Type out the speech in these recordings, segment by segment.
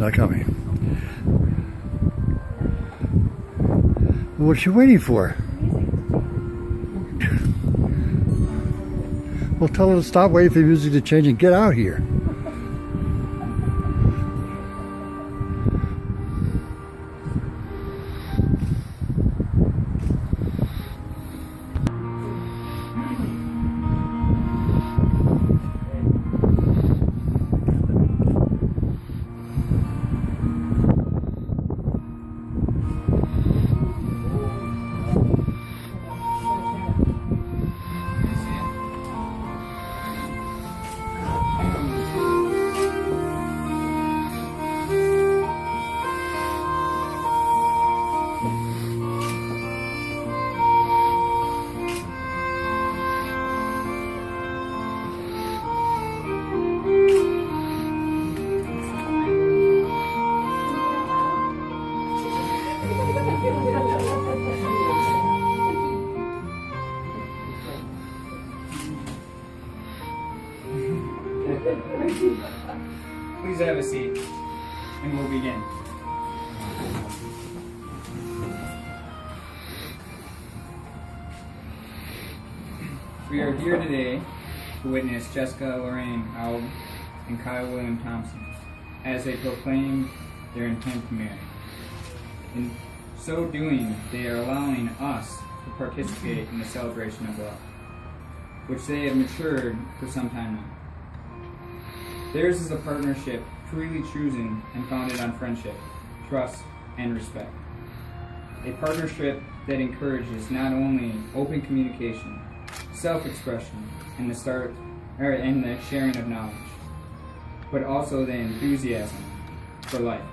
not coming. What's she waiting for? Well, tell her to stop waiting for the music to change and get out here. Please have a seat, and we'll begin. We are here today to witness Jessica Lorraine Aub and Kyle William Thompson as they proclaim their intent to marry. In so doing, they are allowing us to participate in the celebration of love, which they have matured for some time now. Theirs is a partnership freely chosen and founded on friendship, trust, and respect. A partnership that encourages not only open communication, self-expression, and the sharing of knowledge, but also the enthusiasm for life.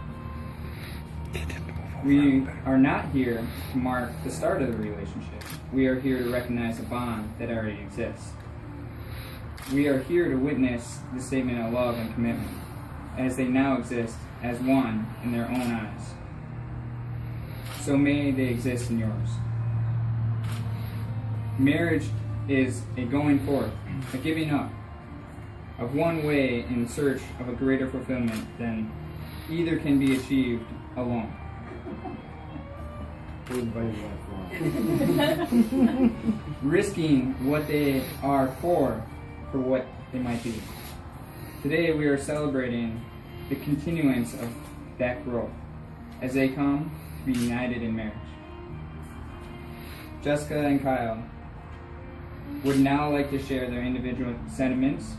We are not here to mark the start of the relationship. We are here to recognize a bond that already exists. We are here to witness the statement of love and commitment as they now exist as one in their own eyes. So may they exist in yours. Marriage is a going forth, a giving up of one way in search of a greater fulfillment than either can be achieved alone. Risking what they are for what they might be. Today we are celebrating the continuance of that growth as they come to be united in marriage. Jessica and Kyle would now like to share their individual sentiments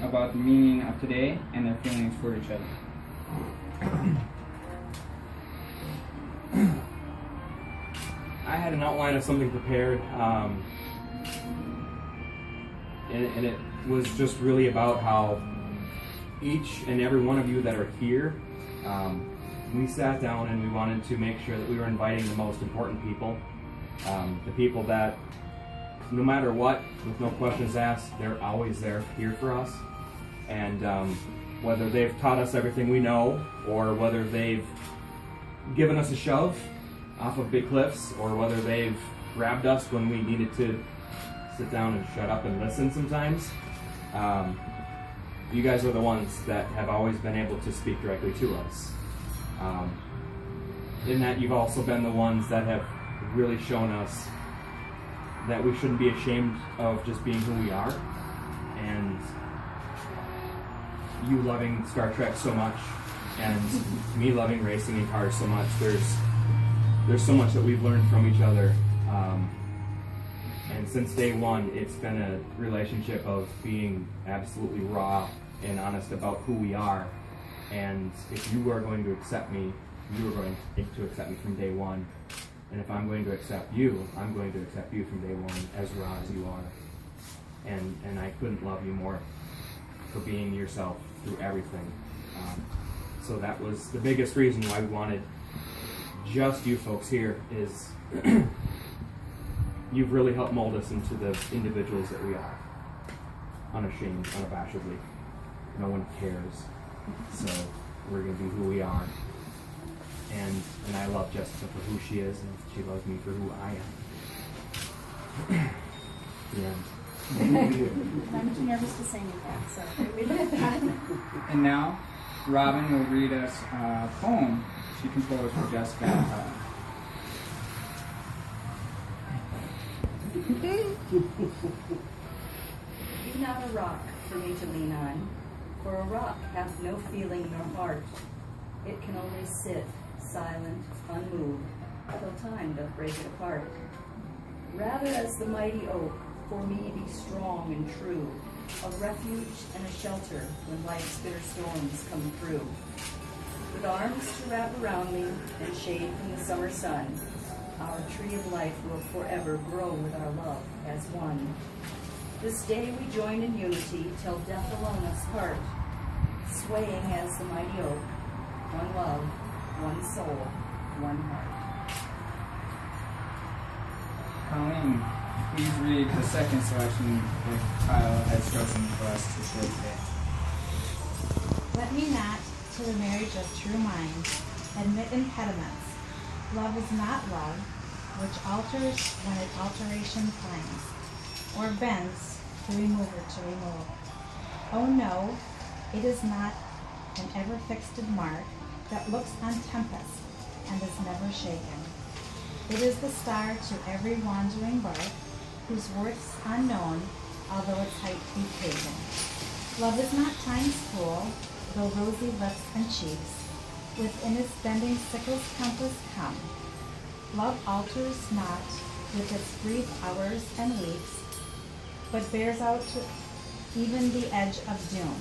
about the meaning of today and their feelings for each other. I had an outline of something prepared, and it was just really about how each and every one of you that are here, we sat down and we wanted to make sure that we were inviting the most important people, the people that no matter what, with no questions asked, they're always there here for us. And whether they've taught us everything we know, or whether they've given us a shove off of big cliffs, or whether they've grabbed us when we needed to sit down and shut up and listen sometimes, you guys are the ones that have always been able to speak directly to us. In that you've also been the ones that have really shown us that we shouldn't be ashamed of just being who we are. And you loving Star Trek so much, and me loving racing in cars so much, there's so much that we've learned from each other. And since day one, it's been a relationship of being absolutely raw and honest about who we are. And if you are going to accept me, you are going to accept me from day one. And if I'm going to accept you, I'm going to accept you from day one, as raw as you are. And I couldn't love you more for being yourself through everything. So that was the biggest reason why we wanted just you folks here, is you've really helped mold us into the individuals that we are. Unashamed, unabashedly. No one cares. So we're going to be who we are. And I love Jessica for who she is, and she loves me for who I am. The end. I'm too nervous to say anything, so we leave it at that. And now, Robin will read us a poem she composed for Jessica and Kyle. Be not a rock for me to lean on, for a rock hath no feeling nor heart. It can only sit, silent, unmoved, till time doth break it apart. Rather as the mighty oak, for me be strong and true, a refuge and a shelter when life's bitter storms come through. With arms to wrap around me and shade from the summer sun, our tree of life will forever grow with our love as one. This day we join in unity till death alone us part, swaying as the mighty oak, one love, one soul, one heart. Colleen, please read the second selection that Kyle has chosen for us to share today. Let me not, to the marriage of true minds, admit impediments. Love is not love, which alters when it alteration finds, or bends the remover to remove. Oh no, it is not an ever-fixed mark that looks on tempest and is never shaken. It is the star to every wandering bark, whose worth's unknown, although its height be taken. Love is not time's fool, though rosy lips and cheeks within its bending sickle's compass come. Love alters not with its brief hours and weeks, but bears out to even the edge of doom.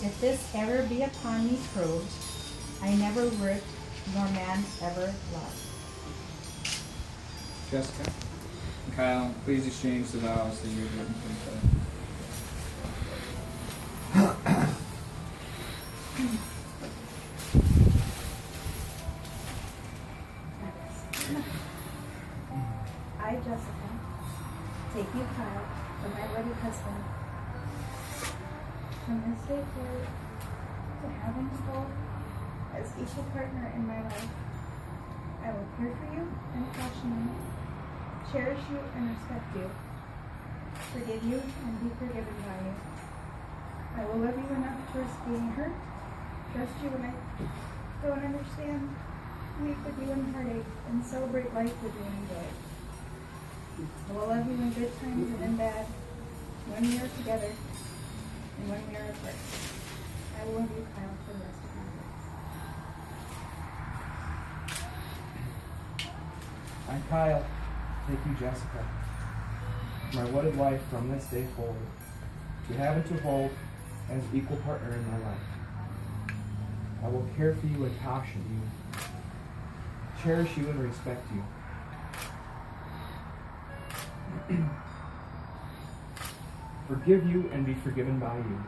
If this ever be upon me proved, I never worked, nor man ever loved. Jessica and Kyle, please exchange the vows that you have written for each other. I, Jessica, take you, Kyle, for my wedded husband. From this day forward, to having you both as equal partner in my life, I will care for you and caution you, cherish you and respect you, forgive you and be forgiven by you. I will love you enough to risk being hurt, trust you when I don't understand, weep with you in heartache, and celebrate life with you in joy. I will love you in good times and in bad, when we are together and when we are apart. I will love you, Kyle, for the rest of my days. I, Kyle, take you, Jessica, my wedded life from this day forward, to have and to hold as equal partner in my life. I will care for you and caution you, cherish you and respect you. Forgive you and be forgiven by you.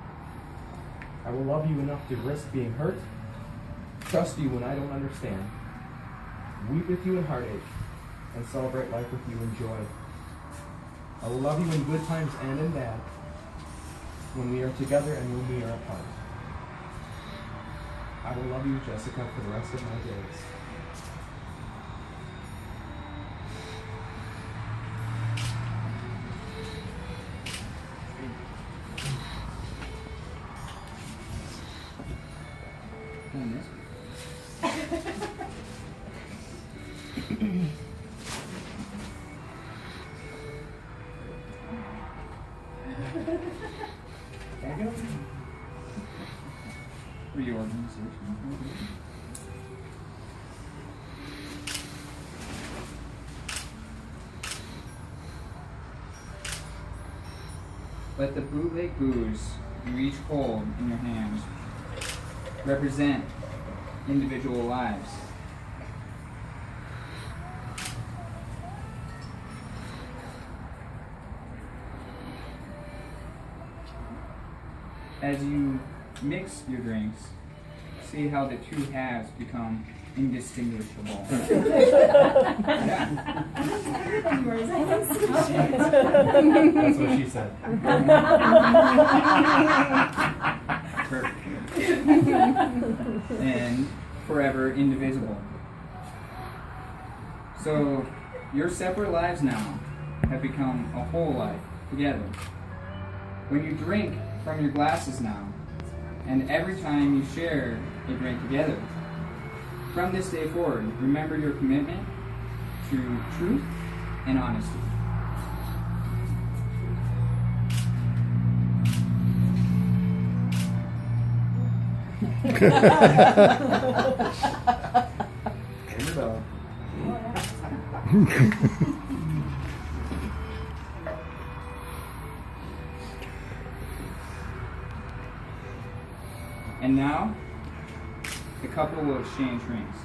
I will love you enough to risk being hurt, trust you when I don't understand, weep with you in heartache, and celebrate life with you in joy. I will love you in good times and in bad, when we are together and when we are apart. I will love you, Jessica, for the rest of my days. Reorganization. Let the bootleg booze you each hold in your hands represent individual lives. As you mix your drinks, see how the two halves become indistinguishable. Yeah. That's what she said. Perfect. And forever indivisible. So your separate lives now have become a whole life together. When you drink from your glasses now, and every time you share a drink together. From this day forward, remember your commitment to truth and honesty. And now, the couple will exchange rings.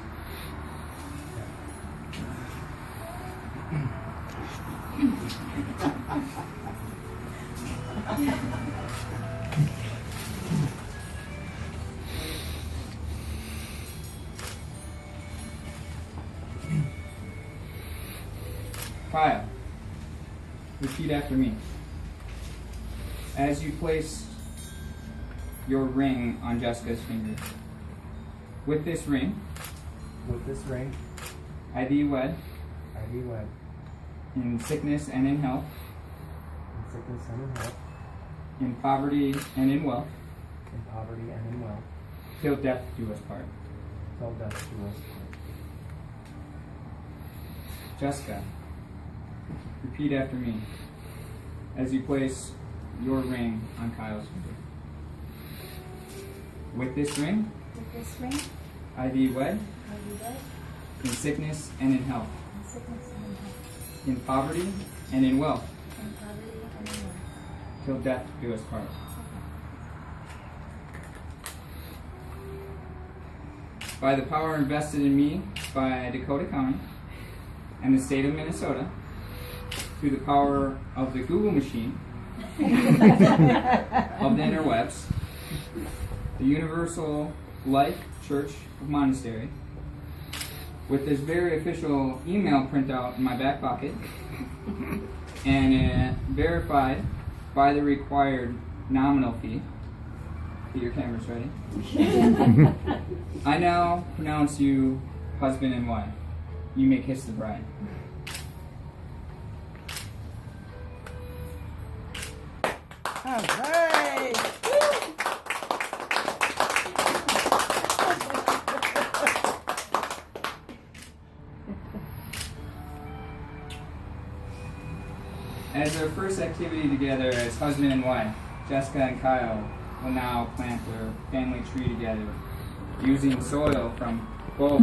Kyle, repeat after me. As you place your ring on Jessica's finger, with this ring, I thee wed, in sickness and in health, in poverty and in wealth, till death do us part. Jessica, repeat after me as you place your ring on Kyle's finger. With this ring, I thee wed, in sickness and in health, in poverty and in wealth, till death do us part. By the power invested in me by Dakota County and the state of Minnesota, through the power of the Google machine, of the interwebs, the Universal Life Church of Monastery, with this very official email printout in my back pocket, and verified by the required nominal fee. Get your cameras ready. I now pronounce you husband and wife. You may kiss the bride. All right. As our first activity together as husband and wife, Jessica and Kyle will now plant their family tree together using soil from both